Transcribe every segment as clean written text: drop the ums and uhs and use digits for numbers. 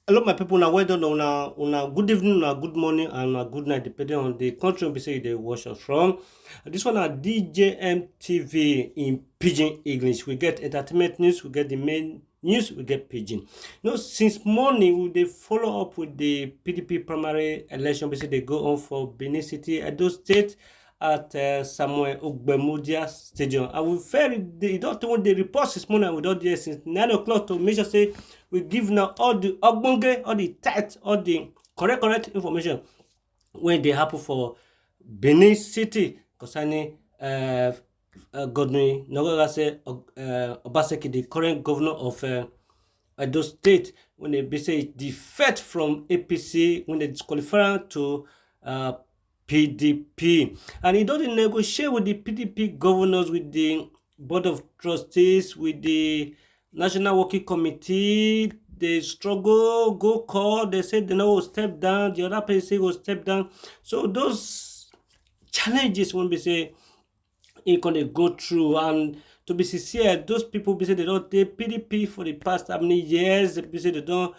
Hello, my people. Now, well done. Una good evening, una good morning, and una good night, depending on the country we say they watch us from. This one at DJM TV in pidgin English. We get entertainment news, we get the main news, we get pidgin. Since morning, we they follow up with the PDP primary election. We say they go on for Benin City, Edo State, at Samuel Ogbemudia Stadium. I will very they don't want the reports this morning. We don't hear since 9 o'clock to make sure say we give now all the ogbonge, all the tight, all the correct information when they happen for Benin City concerning Godwin Nogagase Obaseki, the current governor of Edo State, when they be say defect from APC when they disqualify to PDP, and he doesn't negotiate with the PDP governors, with the board of trustees, with the national working committee. They struggle, go call. They say they know will step down. The other person say will step down. So those challenges when we say it gonna go through, and to be sincere, those people be say they don't take PDP for the past how many years. They be say they don't.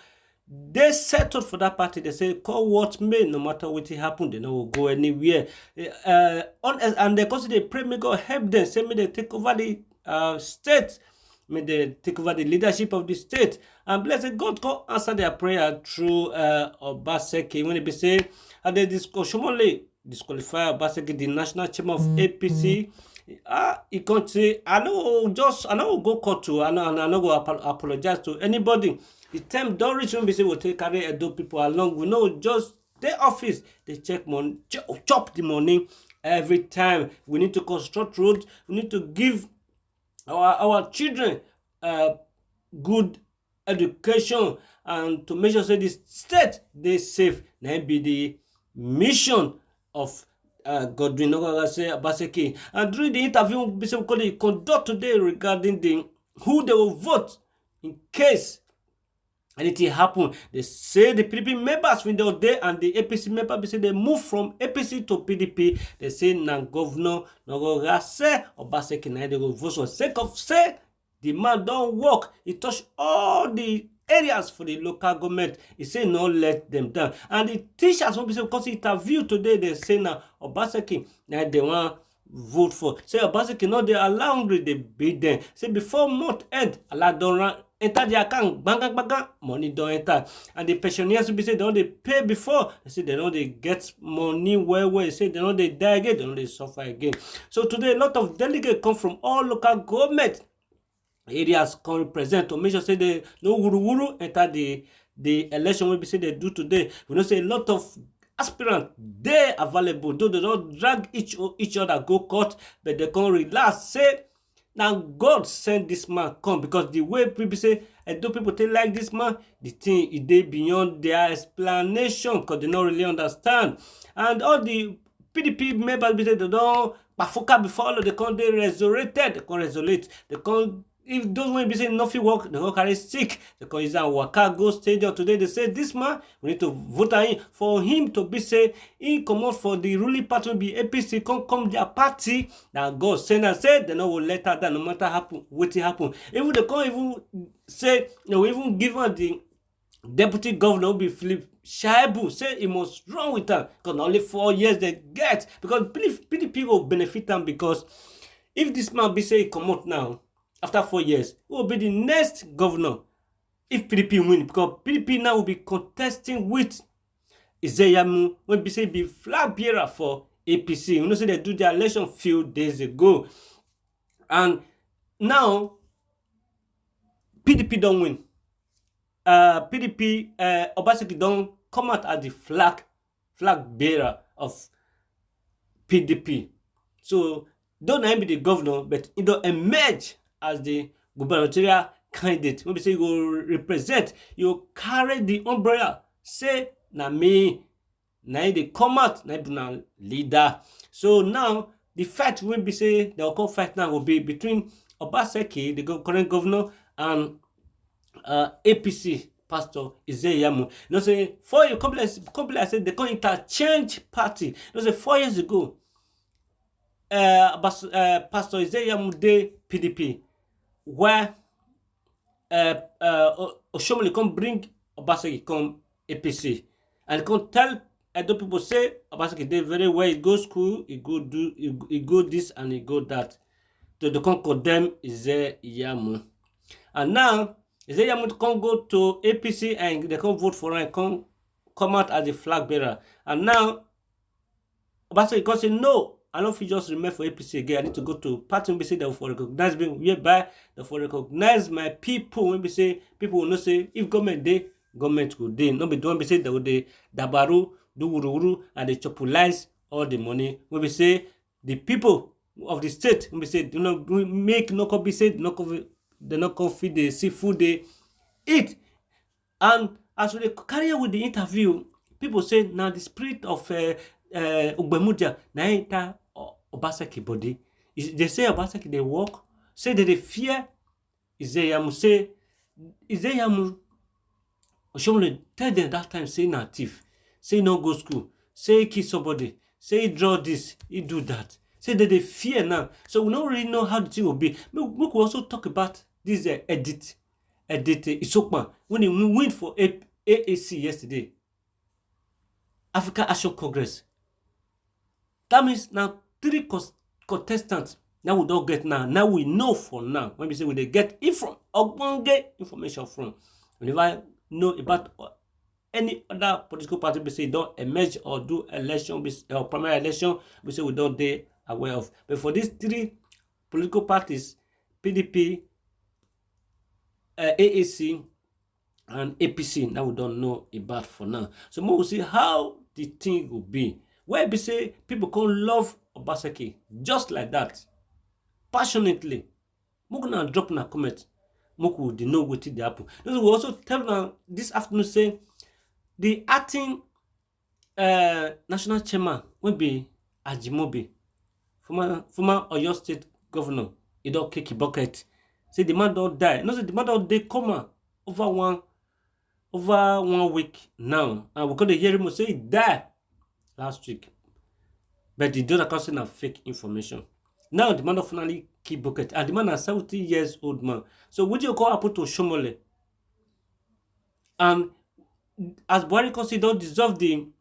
They settled for that party. They say, call what may, no matter what happen, they don't go anywhere. And they consider they pray, may God help them. Say, may they take over the state. May they take over the leadership of the state. And blessed God answer their prayer through Obaseki. When they be say, and they disqualify Obaseki, the national chairman of APC. He can't say, I know go court to, I know go apologize to anybody. The time don't reach when we say we'll take carry Edo people along. We know just their office, they check money, chop the money every time. We need to construct roads. We need to give our children good education, and to make sure say the state they safe. Now be the mission of Godwin Obaseki. And during the interview we conduct today regarding the who they will vote in case anything happen, they say the PDP members when they were there and the APC members say they move from APC to PDP. They say na governor Nogogase Obaseki na they go vote for sake of say the man don't work. He touch all the areas for the local government. He say no let them down. And the teachers will be say because interview today they say na Obaseki na they want vote for. Say Obaseki no they allow hungry they beat them. Say before month end Allah don't run enter their account, bang, money don't enter. And the pensioners will be say they don't they pay before. They say they don't they get money well. They say they don't they die again, they don't they suffer again. So today a lot of delegates come from all local government areas come represent to make sure say they no wuru enter the election wey be say they do today. We know say a lot of aspirants they available, though they don't drag each other go court, but they can relax say now God send this man come, because the way people say Edo people take like this man, the thing is they beyond their explanation because they don't really understand. And all the PDP members be say they don't bafuka before all of the country resurrected, they can resurrect, they can. If those will be saying nothing work, they go carry sick. They can use a waka go stadium today. They say this man, we need to vote in for him to be say he come out for the ruling party will be APC, come their party. Now God send and say they no will let her down no matter happen what happen. Even they can't even say they will even give her the deputy governor will be Philip Shaibu, say he must run with them because only 4 years they get, because PDP will benefit them, because if this man be say he come out now after 4 years, who will be the next governor if PDP win, because PDP now will be contesting with Iyamu, when be say be Flagbearer for APC. You know, say they do their election few days ago, and now PDP don't win. PDP Obaseki don't come out as the flag bearer of PDP. So don't be the governor, but it don't emerge as the gubernatorial candidate. When we say you go represent, you carry the umbrella. Say na me, na they come out, na be leader. So now the fight when we say the come fight now will be between Obaseki, the current governor, and APC pastor iyamu. You know, say 4 years, complex say they can interchange party. You know, say 4 years ago, Pastor Iyamu de PDP, where Oshomole come bring Obaseki come APC, and come tell Edo people say Obaseki did very well. He go school, he go this and he go that. So they come condemn iyamu, and now iyamu come go to APC and they come vote for him, come out as a flag bearer, and now Obaseki come say no. I don't feel just remain for APC again. I need to go to party when we say they will recognize me, whereby they will recognize my people. When we say people will not say if government dey, government will dey. Not be the one we say they will dey dabaru, do wuru and they chopolize all the money. When we say the people of the state, when we say do not make no copy say they not come feed the seafood they eat. And as we carry on with the interview, people say now the spirit of Ogbemudia na enter Obaseki body. They say Obaseki they walk, say that they fear Iyamu, say Iyamu Oshomole tell them that time say na thief, say no go school, say he kill somebody, say he draw this, he do that. Say that they fear now. So we don't really know how the thing will be. We could also talk about this edit Isokman when he went for AAC yesterday, Africa Action Congress. That means now 3 contestants now we don't get now. Now we know for now. When we say we they get information from. Whenever know about any other political party, we say don't emerge or do election or primary election, we say we don't they aware of. But for these 3 political parties, PDP, AAC, and APC, now we don't know about for now. So we will see how the thing will be. Where we say people can love Obaseki just like that, passionately. We gonna drop in a comment. We could know what did happen. We also tell now this afternoon say the acting national chairman will be Ajimobi, former Oyo State governor. He don't kick a bucket. Say the man don't die. No, say the man don't die coma over one week now. And we could hear him say he died last week. But the other person have fake information. Now the man of finally keep bucket. And the man is 70 years old man. So what do you call happen to Shomole? And as Buhari consider dissolve the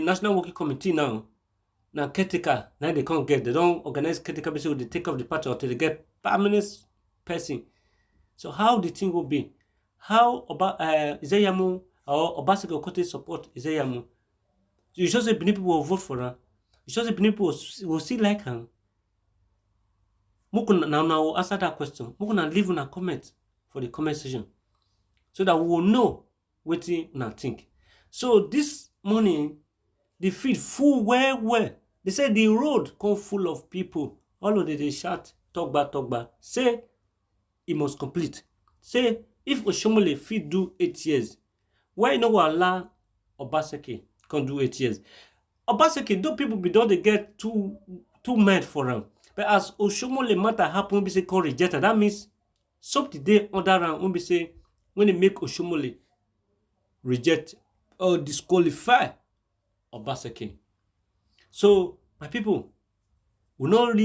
National Working Committee now. Now caretaker, now they can't get. They don't organize caretaker basically they take off the party until they get permanent person. So how the thing will be? How about Iyamu or Obaseki Okote support Iyamu? You just say people will vote for her. You just say people will still like her. Now answer that question. We're gonna leave in a comment for the comment section so that we will know what you think. So this morning, the feed full well. They say the road come full of people. All of them they shout, talk back. Say it must complete. Say if Oshomole feed do 8 years, why no allow Obaseki can do 8 years? Obaseki, though people be don't they get too mad for him. But as Oshomole matter happen, we say can reject her. That means something they under round when we say when they make Oshomole reject or disqualify Obaseki. So my people, we not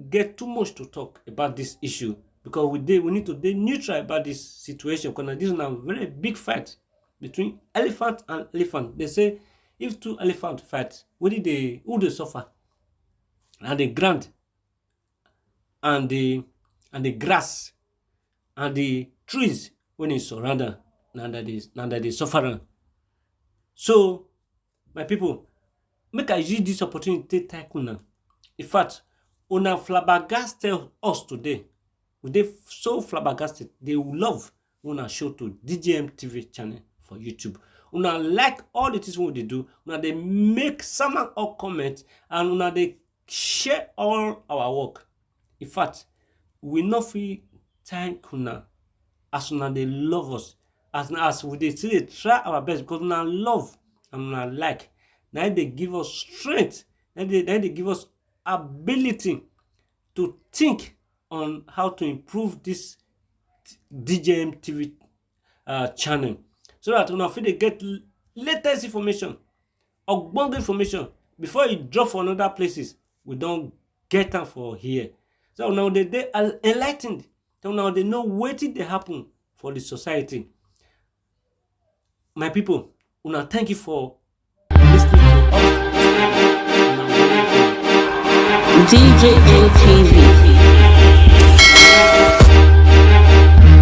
get too much to talk about this issue because we need to be neutral about this situation because this is a very big fight between elephant and elephant. They say if 2 elephants fight, who they suffer? And the ground and the grass and the trees when it's surrounded and they suffer. So my people, make I use this opportunity to thank una. In fact, una flabbergasted us today. We so flabbergasted. They will love una show to DJM TV channel for YouTube. Una like all the things we they do. Una they make some or comment and una they share all our work. In fact, we not feel thank una as una they love us. As we they still try our best because una love and una like. Now they give us strength. Then they give us ability to think on how to improve this DJM TV channel. So that when they get latest information, ogbonge information, before you drop for another places, we don't get them for here. So now they are enlightened. So now they know what did they happen for the society. My people, una thank you for listening to us. DJ